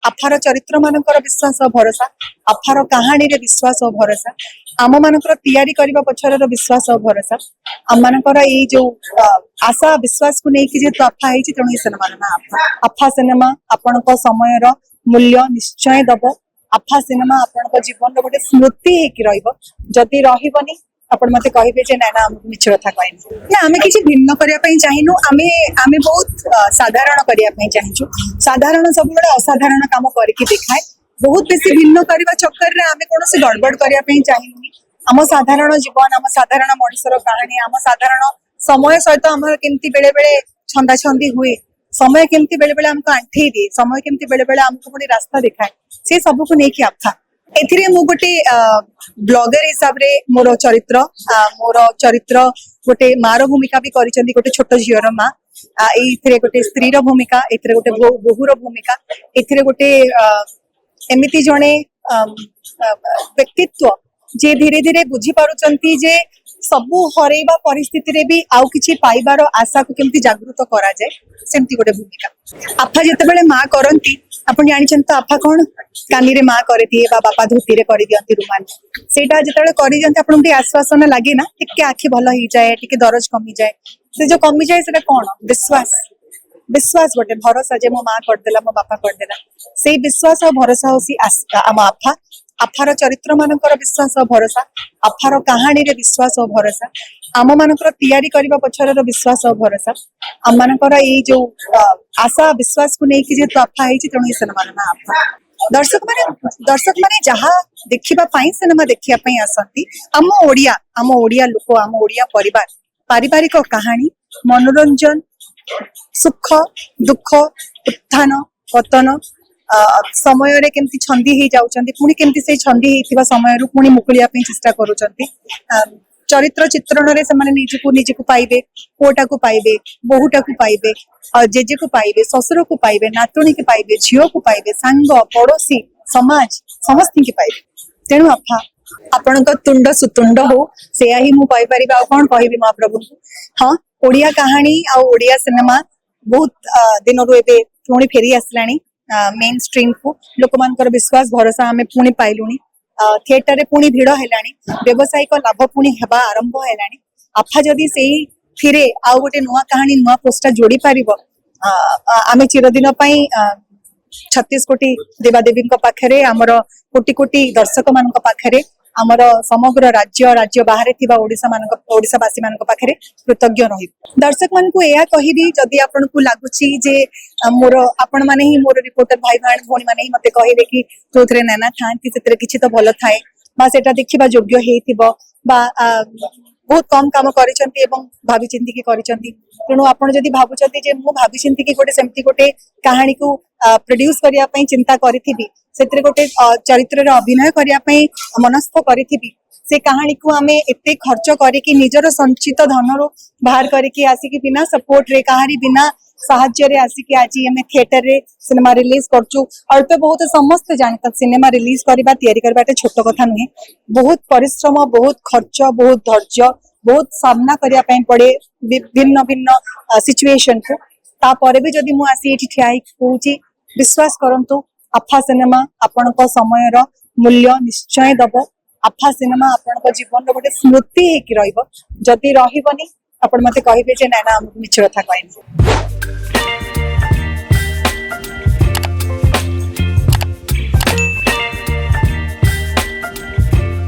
आफार चरित्र मानकर विश्वास और भरोसा आफार कहानी रे विश्वास और भरोसा आम मानकर तैयारी करबा पछर विश्वास और भरोसा आम मानकर ये जो आशा विश्वास को लेकिन जेहेतु आफा है तेणु सिनेमा ना आफा आफा सिनेमा आपण समय मूल्य निश्चय दब आफा सिनेमा आपण जीवन गोटे स्मृति होदी रही आपण मते कहिबे जे ना ना मिछ कथा कहनी ना आमे किछि भिन्न करिया पई चाहिनु आमे आमे बहुत साधारण करिया पई चाहिछु साधारण सब बडा असाधारण काम करके देखाय बहुत बेसी भिन्न करबा चक्कर रे आमे कोनोसी गड़बड़ करिया पई चाहिनु हम साधारण जीवन हम साधारण मनुष्यर कहानी हम साधारण समय सहित हमर केमती बेले बेले छंदा छंदी हुए समय केमती बेले बेले हमको आंठी दिए समय केमती बेले बेले हमको पुनी रास्ता दिखाए से सब को नेकी आफा एथिरे मु गोटे ब्लॉगर हिसाब रे मोर चरित्र गोटे मार भूमिका भी करिसेंती गोटे छोट झियर मा एथिरे गोटे स्त्री रो भूमिका एथिरे गोटे बहुर भूमिका एथिरे गोटे एमिति जणे व्यक्तित्व जे धीरे धीरे बुझी पारुचंती जे सबु हरेबा परिस्थिति रे भी आउ किछि पाइबार आशा को केमती जागृत करा जाय सेमती गोटे भूमिका आफा जेते बेले मां करंती आपण जानिछन त आफा कोन कानी रे मां करती बा बापा धोती रे करि दियंती रुमाल सेटा जेते बेले करि दियंती आपण टी आश्वासन लागे ना टिके आखि भलो ही जाय टिके दरज कमी जाय से जो कमी जाय सेटा कोन विश्वास विश्वास गोटे भरोसा जे मो मां कर देला मो बापा कर देला से विश्वास और भरोसा होसी आम आफा आफार चरित्र मानकर विश्वास और भरोसा आफार कहानी रे विश्वास और भरोसा आम मानकर तैयारी करबा पछर विश्वास और भरोसा आम मानकर ये जो आशा विश्वास को लेकिन जेहेतु आफा है तेणु सिनेमा ना आफा दर्शक माने जहाँ देखिबा पई सिनेमा देखिया पई आसंती आम ओडिया लोक आम ओडिया परिवार पारिवारिक कहानी मनोरंजन सुख दुख उत्थान पतन समय रे केमती छंदी ही जाउचंती पुणी केमती से छंदी हेतिबा समय रु पुणी मुकुलिया पे चेष्टा करूचंती चरित्र चित्रण रे से निजको पाइबे पुओटा को पाइबे बहुटा को पाइबे जेजे को पाइबे ससुर को पाइबे नातुणी के पाइबे झियो को पाइबे सांग पड़ोसी समाज समस्त के पाइबे तेणु आफा आपण तुंड सुतुंड हो से ही मु पाई परिबा आ कोन कहबी महाप्रभु हाँ ओडिया कहानी आ ओडिया सिनेमा बहुत दिन रु एबे पुणी फेरी आसलानी मेन स्ट्रीम को लोक मानकर विश्वास भरोसा आमे पुणी पाइलुनी थिएटर रे पुणी भिड़ हेलानी व्यवसायिक लाभ पुणी हेबा आरंभ हेलानी आफा जदी सेही फिरे आ गोटे नुआ कहानी नुआ पोस्टा जोड़ी पारिबो आमे चिरदिन पई 36 कोटी देवादेवी पाखरे आमर कोटी कोटी दर्शक मान पाखरे आमर समग्र राज्य बाहर थिबा ओडिशावासी मान पाखरे कृतज्ञ रही दर्शक मान को एया कहिबी जदि आपन को लागुची जे मोर आपण माने ही मोर रिपोर्टर भाई भाई भोनी माने ही मते कहिले कि तोथरे नाना थांती सेतरे किछि तो भलो थाए बा सेटा देखिबा योग्य हेतिबो बा बहुत कम काम करिसंती एवं भाभी चिंती की करिसंती तेणु आपण जदि भाबुचंती जे मु भाभी चिंती की गोटे सेमती गोटे कहानी को प्रोड्यूस करिया पई चिंता करिथिबी सेतरे गोटे चरित्र रे अभिनय करिया पई मनस्थ करिथिबी से कहानी को आमे एते खर्च करिकि निजर संचित धन रो बाहर करिकि आसी कि बिना सपोर्ट रे कहारी बिना साहाय्य रे आसी कि आज हमें थिएटर रे सिनेमा रिलीज करचु अल्प बहुत समस्त जानता सिनेमा रिलीज करबा तैयारी करबाटे छोट कथा नुहे बहुत परिश्रम बहुत खर्च बहुत धैर्य बहुत सामना करिया पई पड़े भिन्न भिन्न सिचुएशन को तापर भी जदि मु आसी एठी ठिया कहूची विश्वास करंतु आफा सिनेमा आपनक समय रो मूल्य निश्चय दब आफा सिनेमा आपनक जीवन रो गोटे स्मृति हेकि रहइबो जदि रहिबनी आपण मते कहिबे जे ना ना मिछ कथा कहनी।